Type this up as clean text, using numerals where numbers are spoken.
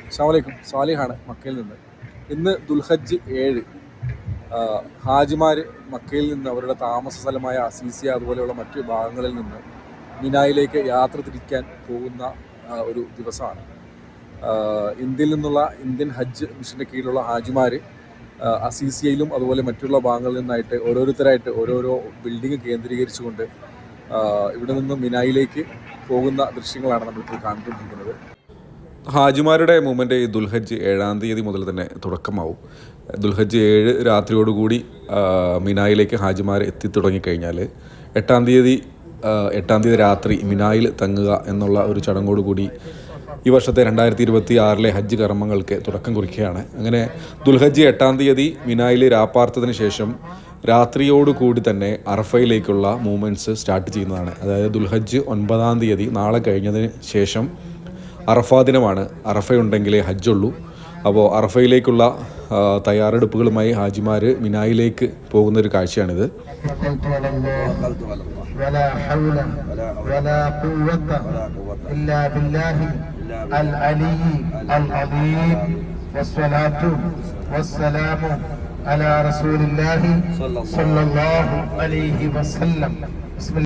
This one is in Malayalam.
അസ്സലാമു അലൈക്കും. സ്വാലിഹാണ് മക്കയിൽ നിന്ന്. ഇന്ന് ദുൽഹജ്ജ് 7. ഹാജിമാർ മക്കയിൽ നിന്ന് അവരുടെ താമസ സ്ഥലമായ അസീസിയ അതുപോലെയുള്ള മറ്റു ഭാഗങ്ങളിൽ നിന്ന് മിനായിലേക്ക് യാത്ര തിരിക്കാൻ പോകുന്ന ഒരു ദിവസമാണ്. ഇന്ത്യയിൽ നിന്നുള്ള ഇന്ത്യൻ ഹജ്ജ് മിഷൻ്റെ കീഴിലുള്ള ഹാജിമാർ അസീസിയയിലും അതുപോലെ മറ്റുള്ള ഭാഗങ്ങളിൽ നിന്നായിട്ട് ഓരോരുത്തരായിട്ട് ഓരോരോ ബിൽഡിംഗ് കേന്ദ്രീകരിച്ചുകൊണ്ട് ഇവിടെ നിന്ന് മിനായിലേക്ക് പോകുന്ന ദൃശ്യങ്ങളാണ് നമ്മളിപ്പോൾ കണ്ടുകൊണ്ടിരിക്കുന്നത്. ഹാജിമാരുടെ മൂവ്മെൻറ്റ് ദുൽഹജ്ജ് 7-ാം തീയതി മുതൽ തന്നെ തുടക്കമാവും. ദുൽഹജ്ജ് 7 രാത്രിയോടുകൂടി മിനായിലേക്ക് ഹാജിമാർ എത്തിത്തുടങ്ങിക്കഴിഞ്ഞാൽ 8-ാം തീയതി രാത്രി മിനായിൽ തങ്ങുക എന്നുള്ള ഒരു ചടങ്ങോടുകൂടി ഈ വർഷത്തെ 2026 ഹജ്ജ് കർമ്മങ്ങൾക്ക് തുടക്കം കുറിക്കുകയാണ്. അങ്ങനെ ദുൽഹജ്ജ് 8-ാം തീയതി മിനായിൽ രാപ്പാർത്തതിന് ശേഷം രാത്രിയോടുകൂടി തന്നെ അറഫയിലേക്കുള്ള മൂവ്മെൻറ്റ്സ് സ്റ്റാർട്ട് ചെയ്യുന്നതാണ്. അതായത് ദുൽഹജ്ജ് 9-ാം തീയതി നാളെ കഴിഞ്ഞതിന് ശേഷം അറഫാ ദിനമാണ്. അറഫയുണ്ടെങ്കിലേ ഹജ്ജുള്ളൂ. അപ്പോൾ അറഫയിലേക്കുള്ള തയ്യാറെടുപ്പുകളുമായി ഹാജിമാർ മിനായിലേക്ക് പോകുന്നൊരു കാഴ്ചയാണിത്. على رسول الله صلى الله عليه وسلم. بسم الله.